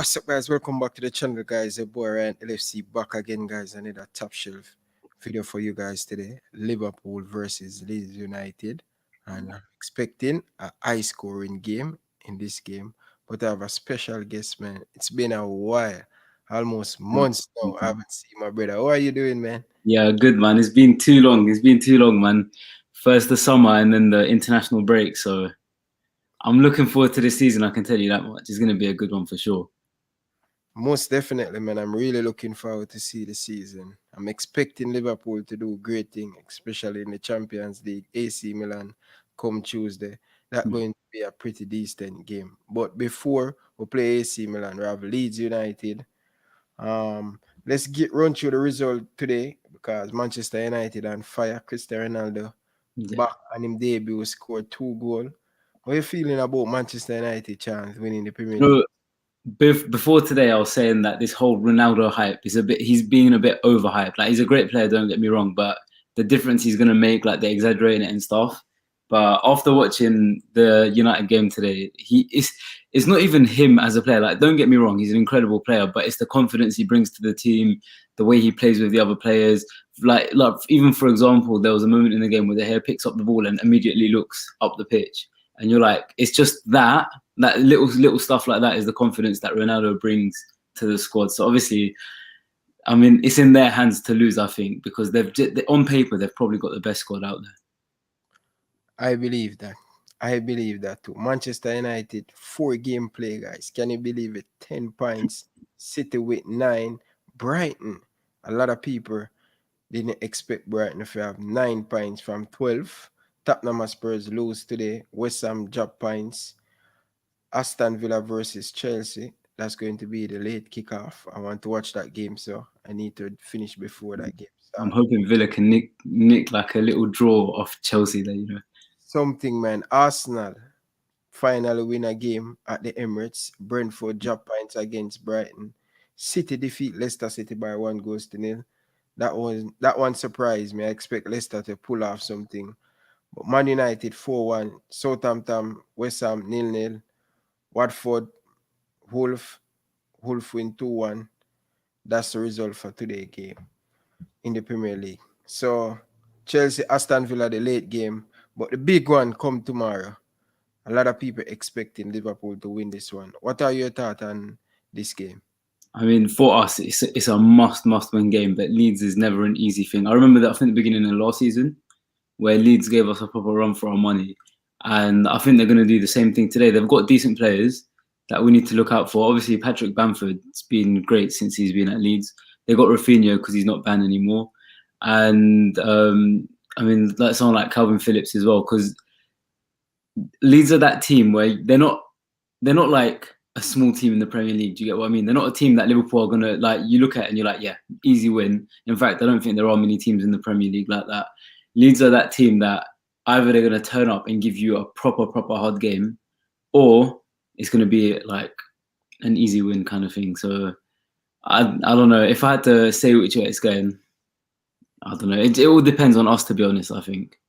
What's up, guys? Welcome back to the channel, guys. Your boy Ryan LFC back again, guys. Another top shelf video for you guys today. Liverpool versus Leeds United, and I'm expecting a high-scoring game in this game. But I have a special guest, man. It's been a while, almost months now. I haven't seen my brother. How are you doing, man? Yeah, good, man. It's been too long. It's been too long, man. First the summer and then the international break. So I'm looking forward to this season. I can tell you that much. It's going to be a good one for sure. Most definitely, man. I'm really looking forward to see the season. I'm expecting Liverpool to do great things, especially in the Champions League. AC Milan come Tuesday. That's going to be a pretty decent game. But before we play AC Milan, we have Leeds United. Let's run through the result today because Manchester United on fire. Cristiano Ronaldo back on him debut scored 2 goals. How are you feeling about Manchester United chance winning the Premier League? Before today, I was saying that this whole Ronaldo hype is he's being a bit overhyped. Like, he's a great player, don't get me wrong, but the difference he's going to make, like, they're exaggerating it and stuff. But after watching the United game today, it's not even him as a player. Like, don't get me wrong, he's an incredible player, but it's the confidence he brings to the team, the way he plays with the other players. Like even, for example, there was a moment in the game where De Gea picks up the ball and immediately looks up the pitch. And you're like, it's just that little stuff like that is the confidence that Ronaldo brings to the squad. So obviously, I mean, it's in their hands to lose, I think, because on paper, they've probably got the best squad out there. I believe that. I believe that too. Manchester United, 4-game play, guys. Can you believe it? 10 points. City with 9. Brighton. A lot of people didn't expect Brighton to have 9 points from 12. Tottenham Spurs lose today. West Ham drop points. Aston Villa versus Chelsea. That's going to be the late kickoff. I want to watch that game, so I need to finish before that game starts. I'm hoping Villa can nick like a little draw off Chelsea there, you know. Something, man. Arsenal finally win a game at the Emirates. Brentford drop points against Brighton. City defeat Leicester City by 1-0. That one surprised me. I expect Leicester to pull off something. But Man United 4-1, Southampton, West Ham 0-0, Watford, Wolf win 2-1. That's the result for today's game in the Premier League. So Chelsea, Aston Villa, the late game, but the big one come tomorrow. A lot of people expecting Liverpool to win this one. What are your thoughts on this game? I mean, for us, it's a must-win game, but Leeds is never an easy thing. I remember that, I think, the beginning of last season, where Leeds gave us a proper run for our money. And I think they're going to do the same thing today. They've got decent players that we need to look out for. Obviously, Patrick Bamford's been great since he's been at Leeds. They got Rafinha because he's not banned anymore. And, I mean, like someone like Calvin Phillips as well, because Leeds are that team where they're not like a small team in the Premier League. Do you get what I mean? They're not a team that Liverpool are going to, like, you look at it and you're like, yeah, easy win. In fact, I don't think there are many teams in the Premier League like that. Leeds are that team that either they're going to turn up and give you a proper hard game, or it's going to be like an easy win kind of thing. So I don't know. If I had to say which way it's going, I don't know. It all depends on us, to be honest, I think.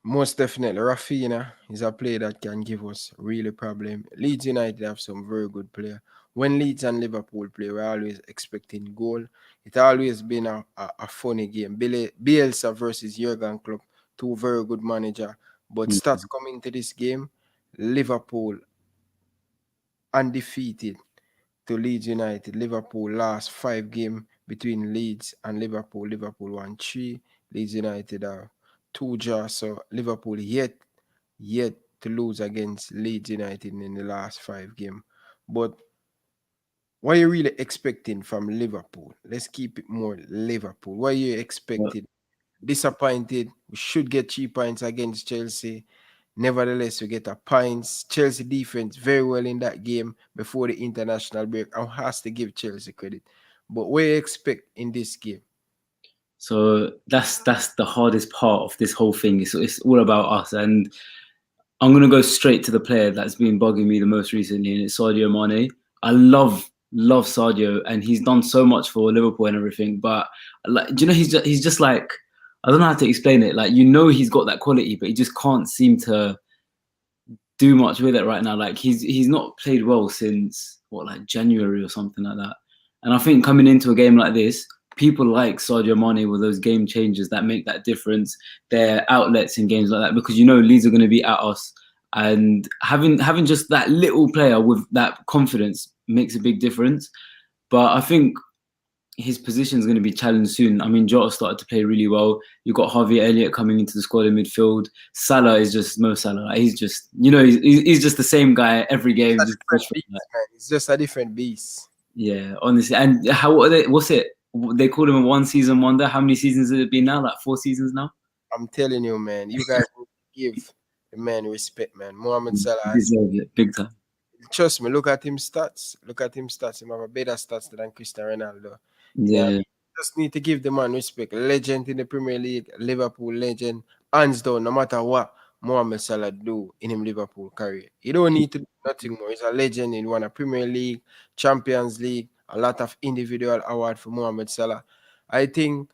Most definitely. Rafinha is a player that can give us really problem. Leeds United have some very good players. When Leeds and Liverpool play, we're always expecting goal. It's always been a funny game. Bielsa versus Jurgen Klopp, 2 very good managers. But stats coming to this game, Liverpool undefeated to Leeds United. Liverpool last 5 games between Leeds and Liverpool. Liverpool won 3. Leeds United are 2 draws. So Liverpool yet to lose against Leeds United in the last 5 games. But what are you really expecting from Liverpool? Let's keep it more Liverpool. What are you expecting? Disappointed. We should get 3 points against Chelsea. Nevertheless, we get a points. Chelsea defense very well in that game before the international break. I has to give Chelsea credit. But what do you expect in this game? So that's the hardest part of this whole thing. It's all about us. And I'm going to go straight to the player that's been bugging me the most recently, and it's Sadio Mane. I love Sadio, and he's done so much for Liverpool and everything. But, like, do you know, he's just like, I don't know how to explain it. Like, you know, he's got that quality, but he just can't seem to do much with it right now. Like, he's not played well since like January or something like that. And I think coming into a game like this, people like Sadio Mane were those game changers that make that difference. They're outlets in games like that because you know Leeds are going to be at us, and having just that little player with that confidence makes a big difference. But I think his position is going to be challenged soon. I mean, Jota started to play really well. You've got Harvey Elliott coming into the squad in midfield. Salah is just Mo Salah. Like, he's just, you know, he's just the same guy every game. It's a different beast, man. It's just a different beast. Yeah, honestly. And what's it? They called him a one season wonder. How many seasons has it been now? Like 4 seasons now? I'm telling you, man. You guys give the man respect, man. Mohamed Salah. Deserve it, big time. Trust me, look at him stats. Look at him stats. He have a better stats than Cristiano Ronaldo. Yeah. Just need to give the man respect. Legend in the Premier League, Liverpool legend, hands down, no matter what Mohamed Salah do in him Liverpool career. He don't need to do nothing more. He's a legend. He won a Premier League, Champions League, a lot of individual award for Mohamed Salah. I think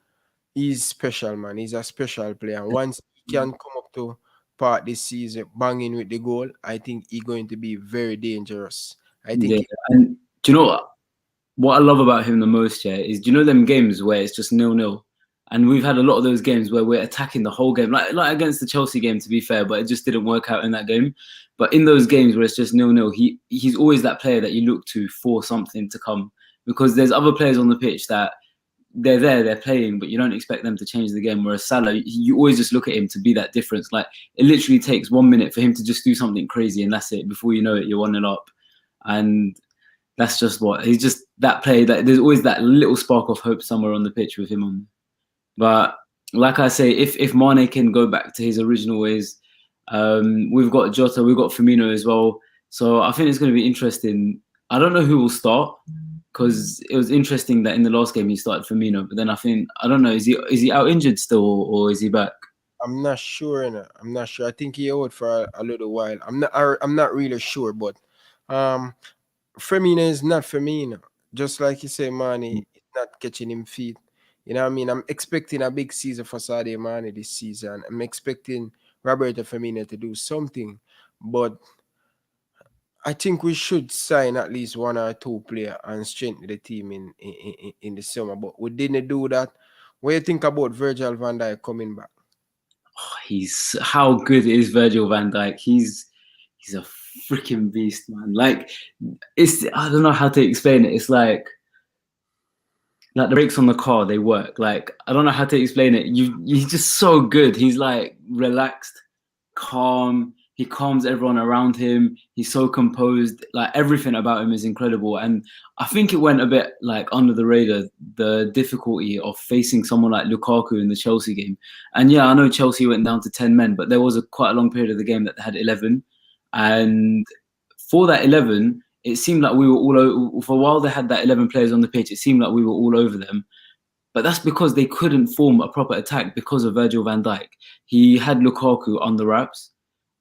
he's special, man. He's a special player. And once he can come up to part this season, banging with the goal, I think he's going to be very dangerous. I think. Yeah. And do you know what I love about him the most? Yeah, is do you know them games where it's just 0-0, and we've had a lot of those games where we're attacking the whole game, like against the Chelsea game, to be fair, but it just didn't work out in that game. But in those games where it's just 0-0, he's always that player that you look to for something to come, because there's other players on the pitch that they're there, they're playing, but you don't expect them to change the game. Whereas Salah, you always just look at him to be that difference. Like, it literally takes 1 minute for him to just do something crazy, and that's it. Before you know it, you're 1-0 up. And that's just what he's just that player. That there's always that little spark of hope somewhere on the pitch with him on. But like I say, if Mane can go back to his original ways, we've got Jota, we've got Firmino as well. So I think it's going to be interesting. I don't know who will start, because it was interesting that in the last game he started Firmino, but then I don't know, is he out injured still, or is he back? I'm not sure. I'm not sure. I think he out for a little while. I'm not really sure, but Firmino is not Firmino. Just like you say, Mane is not catching him feet. You know what I mean? I'm expecting a big season for Sadio Mane this season. I'm expecting Roberto Firmino to do something, but I think we should sign at least 1 or 2 players and strengthen the team in the summer. But we didn't do that. What do you think about Virgil Van Dijk coming back? Oh, how good is Virgil Van Dijk? He's a freaking beast, man. Like, I don't know how to explain it. It's like the brakes on the car, they work. Like, I don't know how to explain it. He's just so good. He's like relaxed, calm. He calms everyone around him. He's so composed. Like, everything about him is incredible. And I think it went a bit like under the radar, the difficulty of facing someone like Lukaku in the Chelsea game. And yeah, I know Chelsea went down to 10 men, but there was quite a long period of the game that they had 11. And for that 11, it seemed like we were all over. For a while they had that 11 players on the pitch, it seemed like we were all over them. But that's because they couldn't form a proper attack because of Virgil van Dijk. He had Lukaku on the wraps.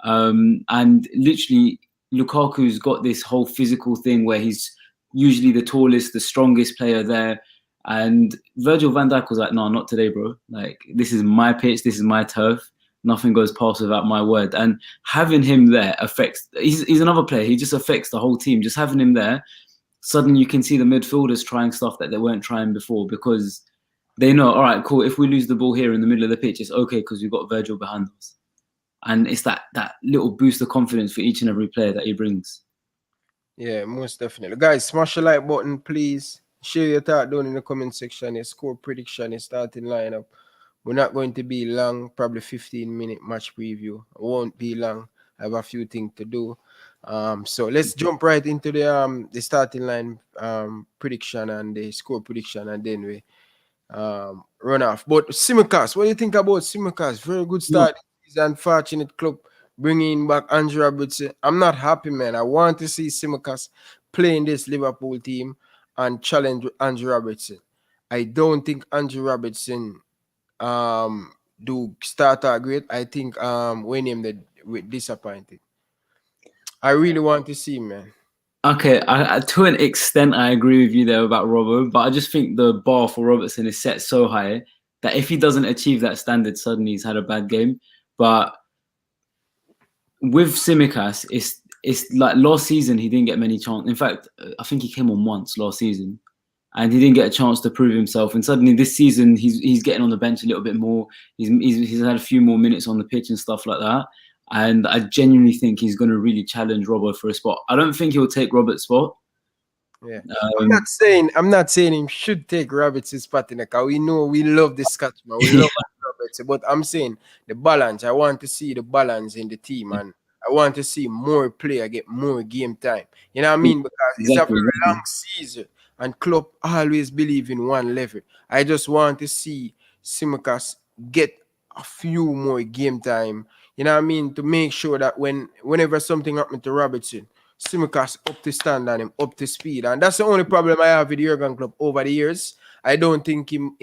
And literally, Lukaku's got this whole physical thing where he's usually the tallest, the strongest player there. And Virgil van Dijk was like, no, not today, bro. Like, this is my pitch, this is my turf. Nothing goes past without my word. And having him there affects, he's another player. He just affects the whole team. Just having him there, suddenly you can see the midfielders trying stuff that they weren't trying before, because they know, all right, cool, if we lose the ball here in the middle of the pitch, it's okay because we've got Virgil behind us. And it's that little boost of confidence for each and every player that he brings. Yeah, most definitely. Guys, smash the like button, please. Share your thought down in the comment section. Your score prediction, your starting lineup. We're not going to be long, probably 15-minute match preview. It won't be long. I have a few things to do. So let's jump right into the starting line prediction and the score prediction, and then we run off. But Tsimikas, what do you think about Tsimikas? Very good start. He's an unfortunate club bringing back Andrew Robertson. I'm not happy, man. I want to see Tsimikas playing this Liverpool team and challenge Andrew Robertson. I don't think Andrew Robertson do start out great. I think when him with disappointed. I really want to see, man. Okay, to an extent, I agree with you there about Robbo, but I just think the bar for Robertson is set so high that if he doesn't achieve that standard, suddenly he's had a bad game. But with Tsimikas, it's like last season he didn't get many chances. In fact, I think he came on once last season, and he didn't get a chance to prove himself. And suddenly this season he's getting on the bench a little bit more. He's had a few more minutes on the pitch and stuff like that. And I genuinely think he's going to really challenge Robbo for a spot. I don't think he'll take Robert's spot. Yeah, I'm not saying he should take Roberts' spot in the car. We know we love the Scotsman, we love Roberts, but I'm saying the balance. I want to see the balance in the team, and I want to see more player get more game time. You know what I mean? Because it's a very long season, and Klopp always believe in one level. I just want to see Tsimikas get a few more game time. You know what I mean? To make sure that whenever something happened to Robertson, Tsimikas up to stand on him, up to speed. And that's the only problem I have with the Jurgen Klopp over the years. I don't think him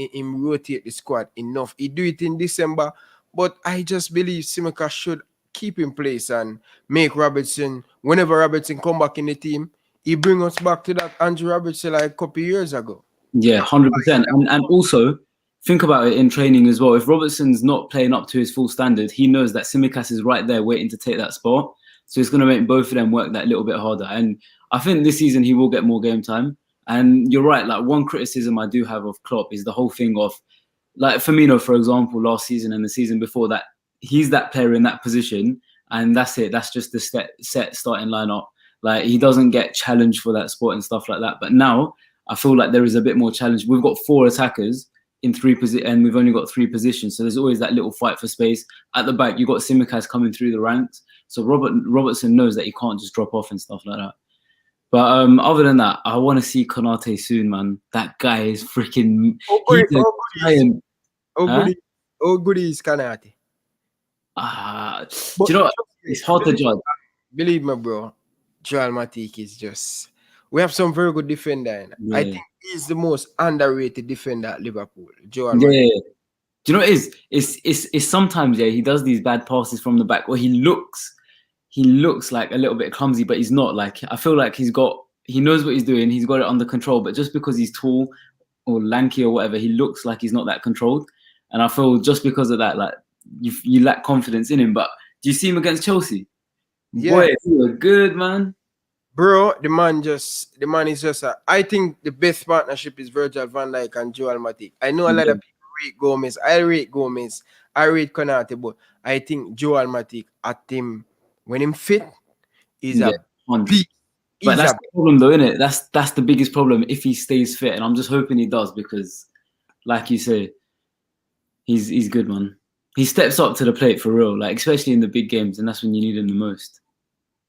rotate the squad enough. He do it in December, but I just believe Tsimikas should keep in place and make Robertson, whenever Robertson come back in the team, he bring us back to that Andrew Robertson like a couple of years ago. Yeah, 100%. And also, think about it in training as well. If Robertson's not playing up to his full standard, he knows that Tsimikas is right there waiting to take that spot. So it's going to make both of them work that little bit harder. And I think this season he will get more game time. And you're right, like one criticism I do have of Klopp is the whole thing of, like Firmino, for example, last season and the season before that, he's that player in that position. And that's it. That's just the set starting lineup. Like he doesn't get challenged for that spot and stuff like that. But now I feel like there is a bit more challenge. We've got 4 attackers in 3 positions, and we've only got 3 positions. So there's always that little fight for space. At the back, you've got Tsimikas coming through the ranks. So Robertson knows that he can't just drop off and stuff like that. But other than that, I want to see Konate soon, man. That guy is freaking... How good is Konate? Do you know what? It's hard to judge. Believe me, bro. Joel Matip is just... We have some very good defender. Yeah. I think he's the most underrated defender at Liverpool. Joel Matip. Do you know what it is? It's sometimes, he does these bad passes from the back where he looks like a little bit clumsy, but he's not. Like I feel like he knows what he's doing, he's got it under control, but just because he's tall or lanky or whatever, he looks like he's not that controlled. And I feel just because of that, like you lack confidence in him. But do you see him against Chelsea? Yeah. Boy, he was good, man. Bro, the man is just I think the best partnership is Virgil Van Dijk and Joel Matip. I know a lot of people rate Gomez. I rate Konate, but I think Joel Matip at him when him fit is a big. But that's the problem, though, isn't it? That's the biggest problem if he stays fit, and I'm just hoping he does because, like you say, he's good, man. He steps up to the plate for real, like especially in the big games, and that's when you need him the most.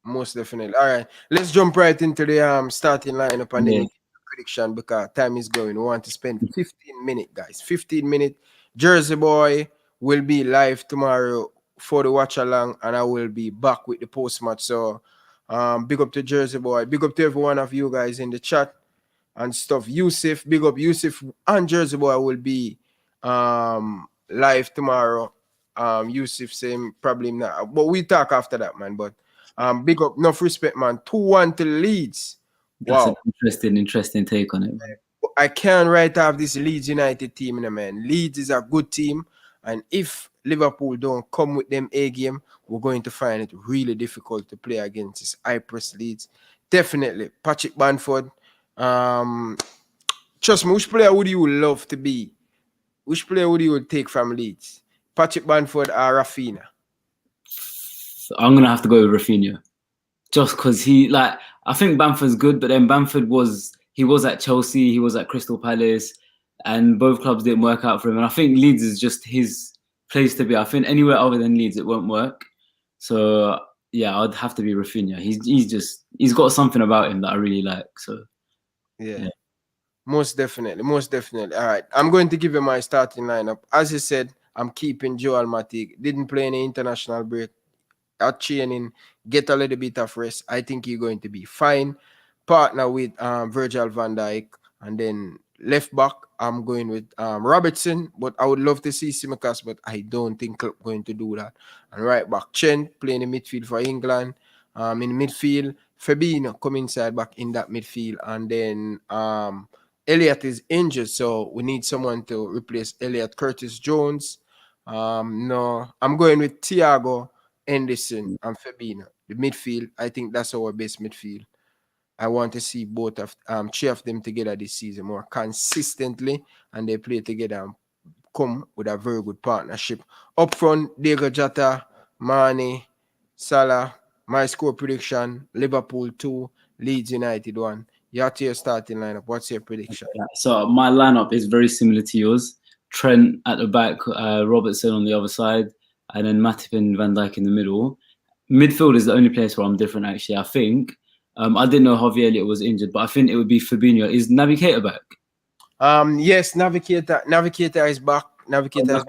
Most definitely. All right, let's jump right into the starting lineup and then prediction because time is going. We want to spend 15 minutes, guys. 15 minutes. Jersey Boy will be live tomorrow for the watch along, and I will be back with the post match. So, big up to Jersey Boy. Big up to every one of you guys in the chat and stuff. Yusuf, big up Yusuf and Jersey Boy will be live tomorrow. Yusuf same problem now, but we talk after that, man. But big up, enough respect, man. 2-1 to Leeds. Wow, that's an interesting take on it, man. I can't write off this Leeds United team, man. Leeds is a good team, and if Liverpool don't come with them A game, we're going to find it really difficult to play against this high-press Leeds. Definitely, Patrick Bamford. Trust me, which player would you love to be? Which player would you take from Leeds? Patrick Bamford or Rafinha? I'm gonna have to go with Rafinha, just because I think Bamford's good, but then Bamford was at Chelsea, he was at Crystal Palace, and both clubs didn't work out for him. And I think Leeds is just his place to be. I think anywhere other than Leeds, it won't work. So yeah, I'd have to be Rafinha. He's got something about him that I really like. So yeah. Most definitely. All right, I'm going to give you my starting lineup. As you said, I'm keeping Joel Matip. Didn't play any international break. At training, get a little bit of rest. I think you're going to be fine. Partner with Virgil Van Dijk, and then left back, I'm going with Robertson, but I would love to see Tsimikas, but I don't think I'm going to do that. And right back, Chen playing in midfield for England. In midfield, Fabinho come inside back in that midfield, and then Elliott is injured, so we need someone to replace Elliott. Curtis Jones. No, I'm going with Thiago, Henderson, and Fabinho. The midfield, I think that's our best midfield. I want to see both of three of them together this season more consistently, and they play together and come with a very good partnership. Up front, Diego Jota, Mane, Salah. My score prediction: Liverpool 2, Leeds United 1. You have to your starting lineup. What's your prediction? Yeah, so my lineup is very similar to yours. Trent at the back, Robertson on the other side, and then Matip and Van Dijk in the middle. Midfield is the only place where I'm different, actually. I think I didn't know Javier Elliott was injured, but I think it would be Fabinho. Is Navigator back? Yes, Navigator is back. Navigator is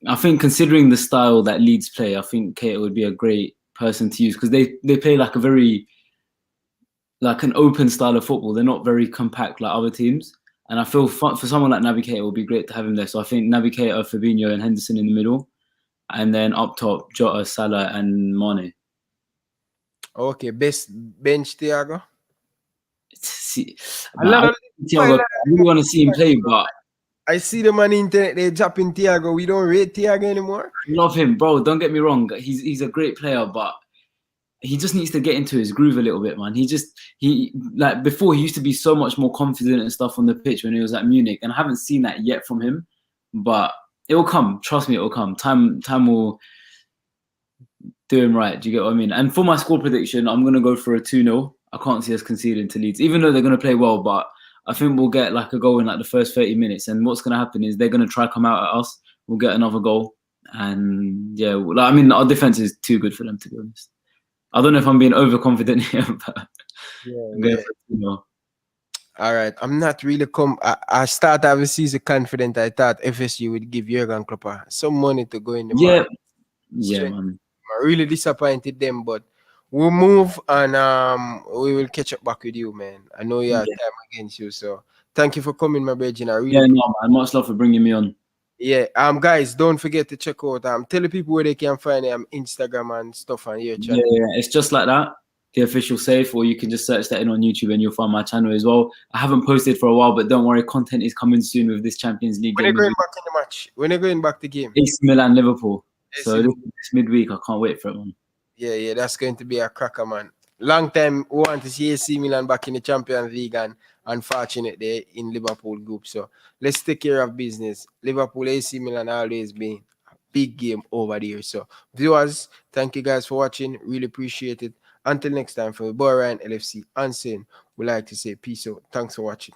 I think considering the style that Leeds play, I think Keita would be a great person to use because they play like a very like an open style of football. They're not very compact like other teams. And I feel for someone like Navigator, it would be great to have him there. So I think Navigator, Fabinho, and Henderson in the middle, and then up top Jota, Salah, and Mane. Okay, best bench Thiago. See, I really want to see him play, but I see them on the internet. They're dropping Thiago. We don't rate Thiago anymore. Love him, bro. Don't get me wrong. He's a great player, but he just needs to get into his groove a little bit, man. He like before he used to be so much more confident and stuff on the pitch when he was at Munich, and I haven't seen that yet from him. But it will come. Trust me, it will come. Time will do him right. Do you get what I mean? And for my score prediction, I'm gonna go for a 2-0. I can't see us conceding to Leeds, even though they're gonna play well. But I think we'll get like a goal in like the first 30 minutes. And what's gonna happen is they're gonna try to come out at us. We'll get another goal, and yeah, like, I mean, our defense is too good for them, to be honest. I don't know if I'm being overconfident here, but all right. I'm not really I start having season confident. I thought FSU would give Jurgen Klopp some money to go in the market. Yeah, man. I really disappointed them, but we'll move and we will catch up back with you, man. I know you have time against you, so thank you for coming, my brethren. I really man. Much love for bringing me on. Yeah, guys, don't forget to check out tell the people where they can find Instagram and stuff on your channel. Yeah, it's just like that, the official safe, or you can just search that in on YouTube and you'll find my channel as well. I haven't posted for a while, but don't worry, content is coming soon with this Champions League game. When are going back in the match? When are going back the game? AC Milan, Liverpool. So this midweek, I can't wait for it, man. Yeah, that's going to be a cracker, man. Long time we want to see AC Milan back in the Champions League, and unfortunate they're in Liverpool group. So let's take care of business. Liverpool, AC Milan always been a big game over there. So viewers, thank you guys for watching. Really appreciate it. Until next time, for Boy Ryan LFC, unseen, we like to say peace out. Thanks for watching.